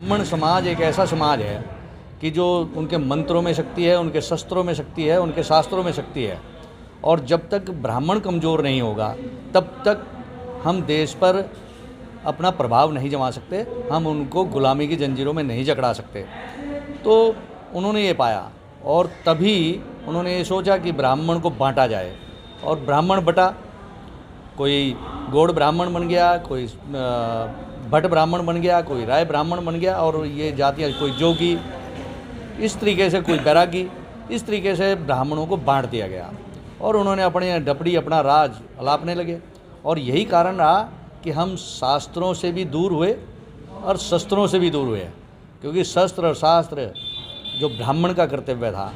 ब्राह्मण समाज एक ऐसा समाज है कि जो उनके मंत्रों में शक्ति है, उनके शस्त्रों में शक्ति है, उनके शास्त्रों में शक्ति है। और जब तक ब्राह्मण कमज़ोर नहीं होगा तब तक हम देश पर अपना प्रभाव नहीं जमा सकते, हम उनको गुलामी की जंजीरों में नहीं जकड़ा सकते। तो उन्होंने ये पाया और तभी उन्होंने ये सोचा कि ब्राह्मण को बांटा जाए। और ब्राह्मण बटा, कोई गौड़ ब्राह्मण बन गया, कोई भट्ट ब्राह्मण बन गया, कोई राय ब्राह्मण बन गया, और ये जातियाँ कोई जोगी, इस तरीके से कोई बैरागी, इस तरीके से ब्राह्मणों को बांट दिया गया और उन्होंने अपने डपड़ी अपना राज अलापने लगे। और यही कारण रहा कि हम शास्त्रों से भी दूर हुए और शस्त्रों से भी दूर हुए, क्योंकि शस्त्र और शास्त्र जो ब्राह्मण का कर्तव्य था,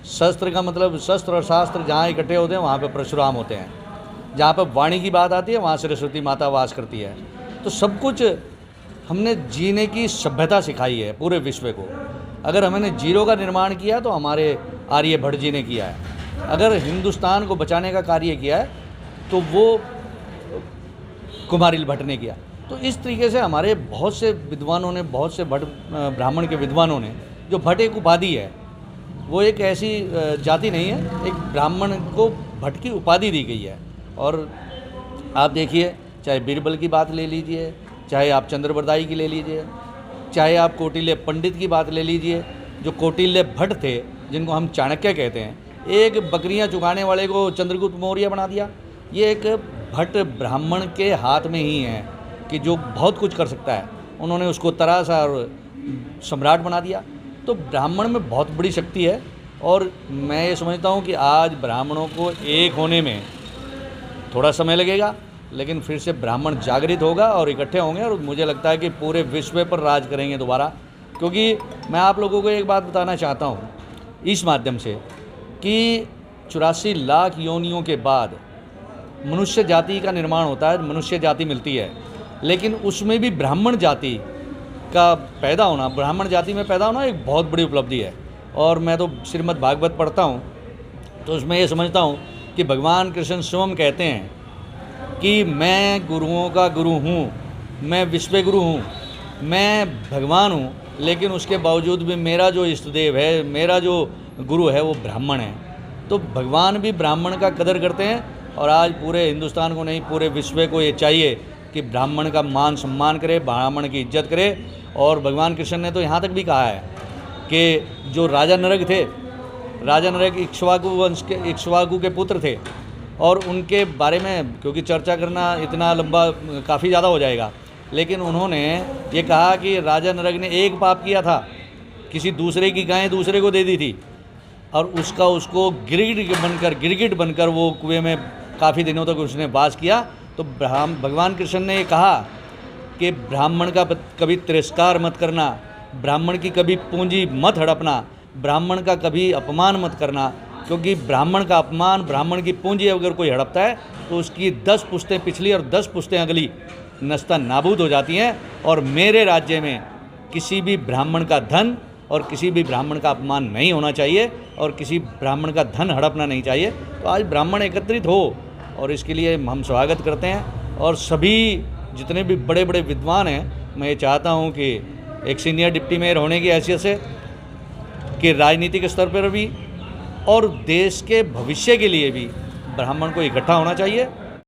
शस्त्र का मतलब शस्त्र और शास्त्र जहाँ इकट्ठे होते हैं वहाँ पे परशुराम होते हैं, जहाँ पर वाणी की बात आती है वहाँ सरस्वती माता वास करती है। तो सब कुछ हमने जीने की सभ्यता सिखाई है पूरे विश्व को। अगर हमने जीरो का निर्माण किया तो हमारे आर्यभट्ट जी ने किया है, अगर हिंदुस्तान को बचाने का कार्य किया है तो वो कुमारिल भट्ट ने किया। तो इस तरीके से हमारे बहुत से विद्वानों ने, बहुत से भट्ट ब्राह्मण के विद्वानों ने, जो भट्ट एक उपाधि है, वो एक ऐसी जाति नहीं है, एक ब्राह्मण को भट्ट की उपाधि दी गई है। और आप देखिए, चाहे बीरबल की बात ले लीजिए, चाहे आप चंद्रबरदाई की ले लीजिए, चाहे आप कौटिल्य पंडित की बात ले लीजिए, जो कौटिल्य भट्ट थे जिनको हम चाणक्य कहते हैं, एक बकरियां चुगाने वाले को चंद्रगुप्त मौर्य बना दिया। ये एक भट्ट ब्राह्मण के हाथ में ही है कि जो बहुत कुछ कर सकता है, उन्होंने उसको तराशा और सम्राट बना दिया। तो ब्राह्मण में बहुत बड़ी शक्ति है और मैं ये समझता हूँ कि आज ब्राह्मणों को एक होने में थोड़ा समय लगेगा, लेकिन फिर से ब्राह्मण जागृत होगा और इकट्ठे होंगे और मुझे लगता है कि पूरे विश्व पर राज करेंगे दोबारा। क्योंकि मैं आप लोगों को एक बात बताना चाहता हूँ इस माध्यम से कि 84 लाख योनियों के बाद मनुष्य जाति का निर्माण होता है, मनुष्य जाति मिलती है, लेकिन उसमें भी ब्राह्मण जाति का पैदा होना, ब्राह्मण जाति में पैदा होना एक बहुत बड़ी उपलब्धि है। और मैं तो श्रीमद् भागवत पढ़ता हूँ तो उसमें ये समझता हूँ कि भगवान कृष्ण स्वयं कहते हैं कि मैं गुरुओं का गुरु हूँ, मैं विश्व गुरु हूँ, मैं भगवान हूँ, लेकिन उसके बावजूद भी मेरा जो इष्टदेव है, मेरा जो गुरु है वो ब्राह्मण है। तो भगवान भी ब्राह्मण का कदर करते हैं और आज पूरे हिंदुस्तान को नहीं, पूरे विश्व को ये चाहिए कि ब्राह्मण का मान सम्मान करे, ब्राह्मण की इज्जत करे। और भगवान कृष्ण ने तो यहाँ तक भी कहा है कि जो राजा नरक थे, राजा नरक इक्ष्वाकु वंश के, इक्ष्वाकु के पुत्र थे, और उनके बारे में क्योंकि चर्चा करना इतना लंबा काफ़ी ज़्यादा हो जाएगा, लेकिन उन्होंने ये कहा कि राजा नरक ने एक पाप किया था, किसी दूसरे की गायें दूसरे को दे दी थी और उसको गिरगिट बनकर वो कुएं में काफ़ी दिनों तक उसने वास किया। तो भगवान कृष्ण ने ये कहा कि ब्राह्मण का कभी तिरस्कार मत करना, ब्राह्मण की कभी पूंजी मत हड़पना, ब्राह्मण का कभी अपमान मत करना, क्योंकि ब्राह्मण का अपमान, ब्राह्मण की पूंजी अगर कोई हड़पता है तो उसकी 10 पुश्तें पिछली और 10 पुश्तें अगली नस्ता नाबूद हो जाती हैं। और मेरे राज्य में किसी भी ब्राह्मण का धन और किसी भी ब्राह्मण का अपमान नहीं होना चाहिए और किसी ब्राह्मण का धन हड़पना नहीं चाहिए। तो आज ब्राह्मण एकत्रित हो और इसके लिए हम स्वागत करते हैं। और सभी जितने भी बड़े बड़े विद्वान हैं, मैं ये चाहता हूँ कि एक सीनियर डिप्टी मेयर होने की हैसियत से कि राजनीतिक स्तर पर भी और देश के भविष्य के लिए भी ब्राह्मण को इकट्ठा होना चाहिए